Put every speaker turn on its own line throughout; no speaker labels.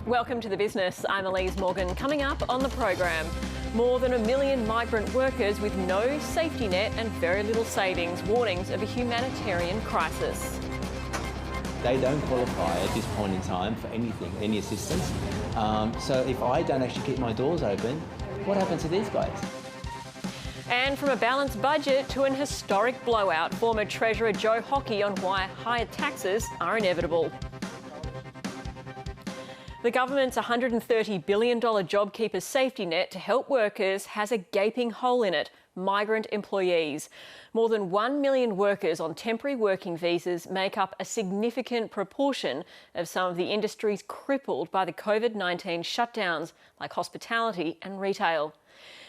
Welcome to The Business. I'm Elise Morgan. Coming up on the program, more than 1 million migrant workers with no safety net and very little savings, warnings of a humanitarian crisis.
They don't qualify at this point in time for anything, any assistance. So if I don't actually keep my doors open, what happens to these guys?
And from a balanced budget to an historic blowout, former Treasurer Joe Hockey on why higher taxes are inevitable. The government's $130 billion JobKeeper safety net to help workers has a gaping hole in it: migrant employees. More than 1 million workers on temporary working visas make up a significant proportion of some of the industries crippled by the COVID-19 shutdowns, like hospitality and retail.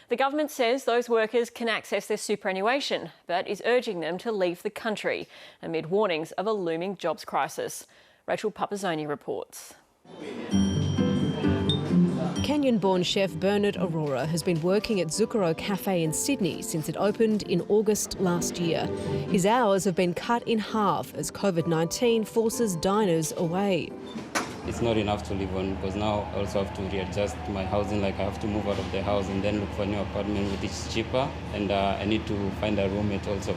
The government says those workers can access their superannuation, but is urging them to leave the country amid warnings of a looming jobs crisis. Rachel Papazzoni reports.
Kenyan-born chef Bernard Aurora has been working at Zucchero Cafe in Sydney since it opened in August last year. His hours have been cut in half as COVID-19 forces diners away.
It's not enough to live on because now I also have to readjust my housing, like I have to move out of the house and then look for a new apartment which is cheaper, and I need to find a roommate also.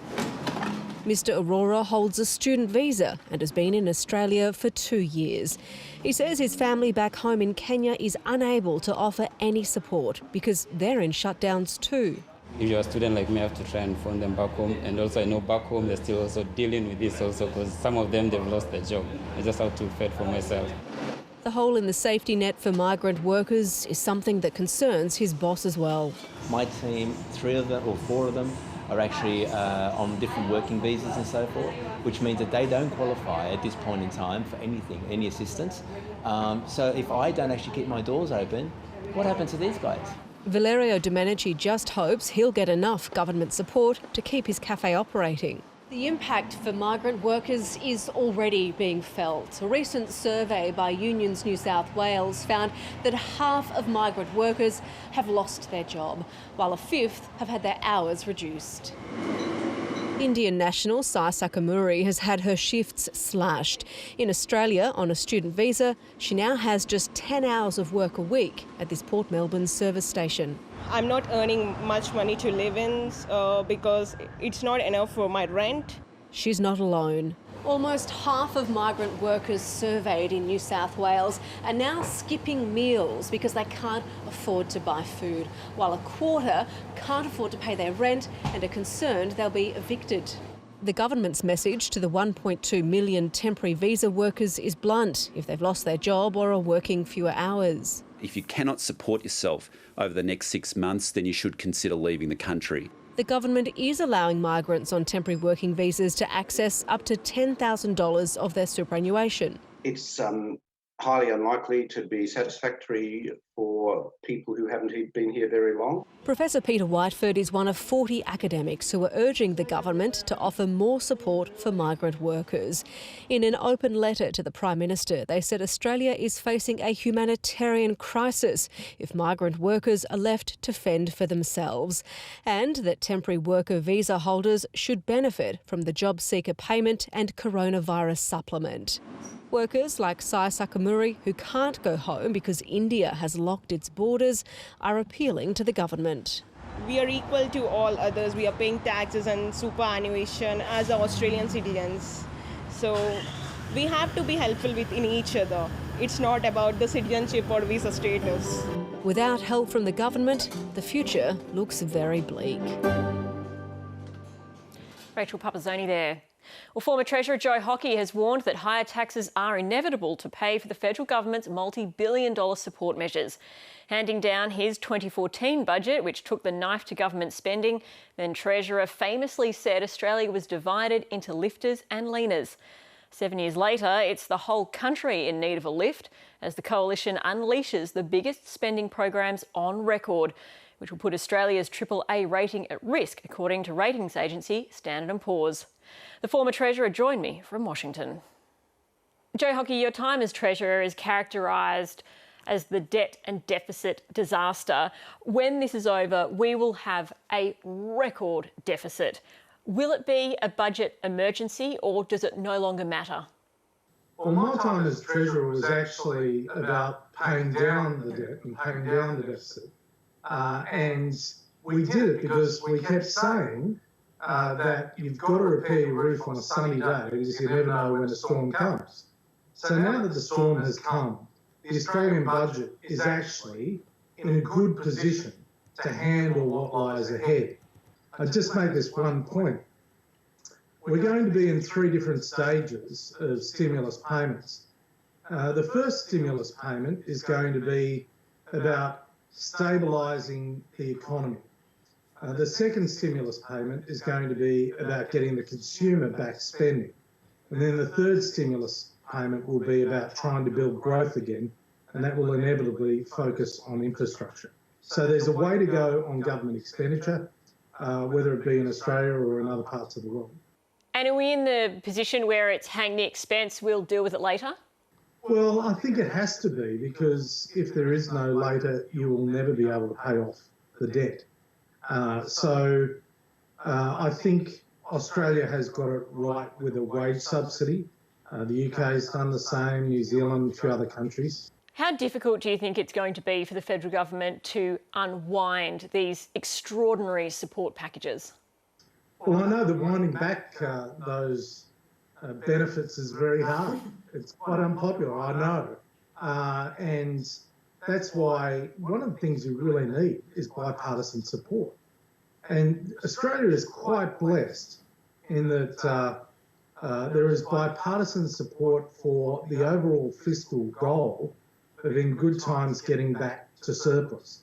Mr Aurora holds a student visa and has been in Australia for 2 years. He says his family back home in Kenya is unable to offer any support because they're in shutdowns too.
If you're a student like me, I have to try and phone them back home, and also I know back home they're still also dealing with this also because some of them, they've lost their job. I just have to fend for myself.
The hole in the safety net for migrant workers is something that concerns his boss as well.
My team, 3 of them or 4 of them, are actually on different working visas and so forth, which means that they don't qualify at this point in time for anything, any assistance. So if I don't actually keep my doors open, what happens to these guys?
Valerio Domenici just hopes he'll get enough government support to keep his cafe operating. The impact for migrant workers is already being felt. A recent survey by Unions New South Wales found that half of migrant workers have lost their job, while a fifth have had their hours reduced. Indian national Sai Sakamuri has had her shifts slashed. In Australia, on a student visa, she now has just 10 hours of work a week at this Port Melbourne service station.
I'm not earning much money to live in because it's not enough for my rent.
She's not alone. Almost half of migrant workers surveyed in New South Wales are now skipping meals because they can't afford to buy food, while a quarter can't afford to pay their rent and are concerned they'll be evicted. The government's message to the 1.2 million temporary visa workers is blunt: if they've lost their job or are working fewer hours.
If you cannot support yourself over the next 6 months, then you should consider leaving the country.
The government is allowing migrants on temporary working visas to access up to $10,000 of their superannuation.
It's highly unlikely to be satisfactory for people who haven't been here very long.
Professor Peter Whiteford is one of 40 academics who are urging the government to offer more support for migrant workers. In an open letter to the Prime Minister, they said Australia is facing a humanitarian crisis if migrant workers are left to fend for themselves, and that temporary worker visa holders should benefit from the job seeker payment and coronavirus supplement. Workers like Sai Sakamuri, who can't go home because India has locked its borders, are appealing to the government.
We are equal to all others. We are paying taxes and superannuation as Australian citizens. So we have to be helpful within each other. It's not about the citizenship or visa status.
Without help from the government, the future looks very bleak.
Rachel Papazzoni there. Well, former Treasurer Joe Hockey has warned that higher taxes are inevitable to pay for the federal government's multi-billion-dollar support measures. Handing down his 2014 budget, which took the knife to government spending, then Treasurer famously said Australia was divided into lifters and leaners. 7 years later, it's the whole country in need of a lift as the coalition unleashes the biggest spending programs on record, which will put Australia's AAA rating at risk, according to ratings agency Standard & Poor's. The former Treasurer joined me from Washington. Joe Hockey, your time as Treasurer is characterised as the debt and deficit disaster. When this is over, we will have a record deficit. Will it be a budget emergency or does it no longer matter?
Well, my time as Treasurer was actually about paying down the debt and paying down the deficit. And we did it because we kept saying that you've got to repair your roof on a sunny day because you never know when a storm comes. So now that the storm has come, the Australian budget is actually in a good position to handle what lies ahead. I just make this one point. We're going to be in 3 different stages of stimulus payments. The first stimulus payment is going to be about stabilising the economy. The second stimulus payment is going to be about getting the consumer back spending. And then the third stimulus payment will be about trying to build growth again, and that will inevitably focus on infrastructure. So there's a way to go on government expenditure, whether it be in Australia or in other parts of the world.
And are we in the position where it's hang the expense, we'll deal with it later?
Well, I think it has to be, because if there is no later, you will never be able to pay off the debt. I think Australia has got it right with a wage subsidy. The UK has done the same, New Zealand, a few other countries.
How difficult do you think it's going to be for the federal government to unwind these extraordinary support packages?
Well, I know that winding back those benefits is very hard. It's quite unpopular, I know. And that's why one of the things you really need is bipartisan support. And Australia is quite blessed in that there is bipartisan support for the overall fiscal goal of in good times getting back to surplus.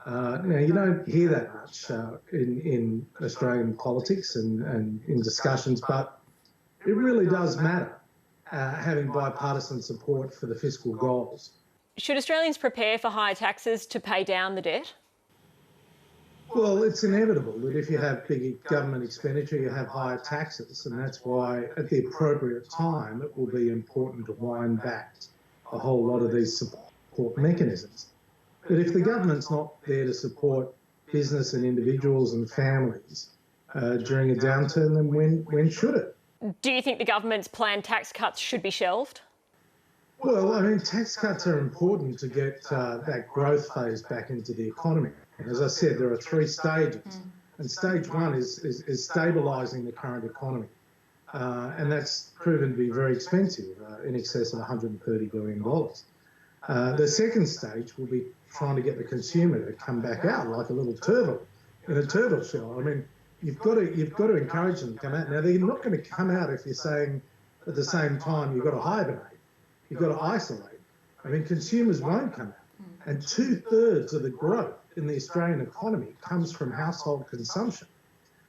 Now, you don't hear that much in Australian politics and in discussions, but it really does matter having bipartisan support for the fiscal goals.
Should Australians prepare for higher taxes to pay down the debt?
Well, it's inevitable that if you have big government expenditure, you have higher taxes, and that's why at the appropriate time it will be important to wind back a whole lot of these support mechanisms. But if the government's not there to support business and individuals and families during a downturn, then when should it?
Do you think the government's planned tax cuts should be shelved?
Well, I mean, tax cuts are important to get that growth phase back into the economy. And as I said, there are 3 stages. And stage 1 is stabilising the current economy. And that's proven to be very expensive, in excess of $130 billion. The second stage will be trying to get the consumer to come back out like a little turtle in a turtle shell. I mean, you've got to encourage them to come out. Now, they're not going to come out if you're saying at the same time you've got to hibernate, you've got to isolate. I mean, consumers won't come out. And 2/3 of the growth in the Australian economy comes from household consumption.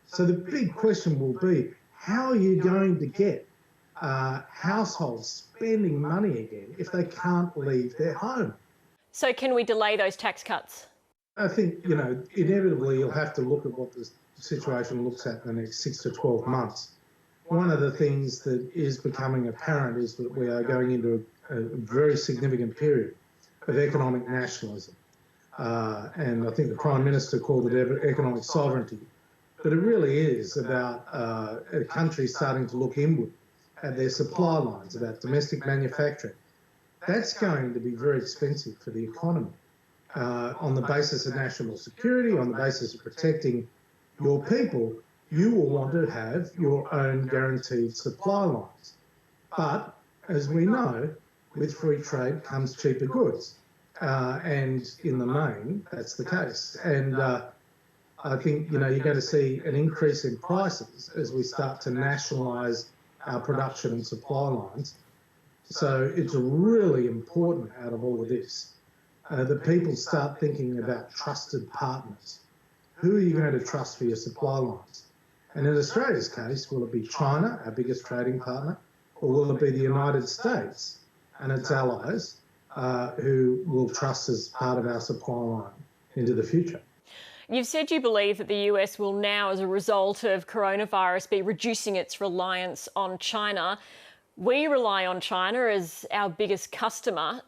So the big question will be, how are you going to get households spending money again if they can't leave their home?
So can we delay those tax cuts?
I think, inevitably you'll have to look at what the situation looks at in the next 6 to 12 months. One of the things that is becoming apparent is that we are going into a very significant period of economic nationalism. And I think the Prime Minister called it economic sovereignty. But it really is about a country starting to look inward at their supply lines, about domestic manufacturing. That's going to be very expensive for the economy on the basis of national security, on the basis of protecting your people. You will want to have your own guaranteed supply lines. But as we know, with free trade comes cheaper goods. And in the main, that's the case. And I think, you're going to see an increase in prices as we start to nationalise our production and supply lines. So it's really important out of all of this that people start thinking about trusted partners. Who are you going to trust for your supply lines? And in Australia's case, will it be China, our biggest trading partner, or will it be the United States and its allies who will trust as part of our supply line into the future?
You've said you believe that the US will now, as a result of coronavirus, be reducing its reliance on China. We rely on China as our biggest customer.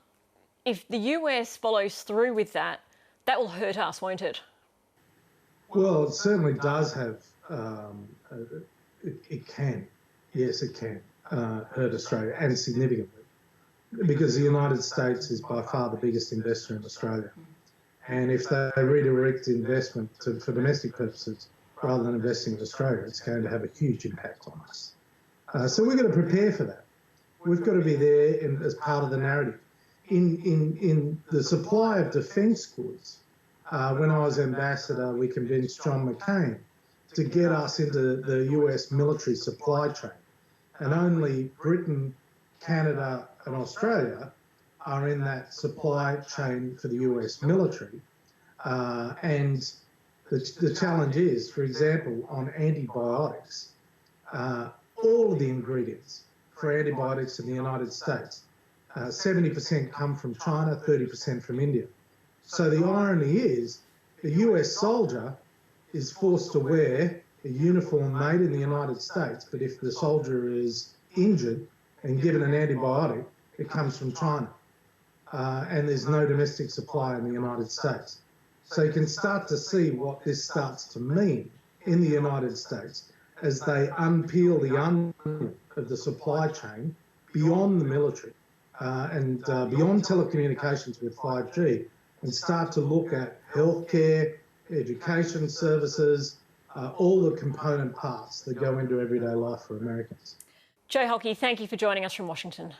If the US follows through with that, that will hurt us, won't it?
Well, it certainly does have, it can. Yes, it can. hurt Australia, and significantly, because the United States is by far the biggest investor in Australia. And if they redirect investment for domestic purposes rather than investing in Australia, it's going to have a huge impact on us. So we've got to prepare for that. We've got to be there as part of the narrative. In the supply of defence goods, when I was ambassador, we convinced John McCain to get us into the US military supply chain. And only Britain, Canada and Australia are in that supply chain for the US military. And the challenge is, for example, on antibiotics, all of the ingredients for antibiotics in the United States, 70% come from China, 30% from India. So the irony is, a US soldier is forced to wear a uniform made in the United States, but if the soldier is injured and given an antibiotic, it comes from China. And there's no domestic supply in the United States. So you can start to see what this starts to mean in the United States as they unpeel the onion of the supply chain beyond the military and beyond telecommunications with 5G, and start to look at healthcare, education services, all the component parts that go into everyday life for Americans.
Joe Hockey, thank you for joining us from Washington.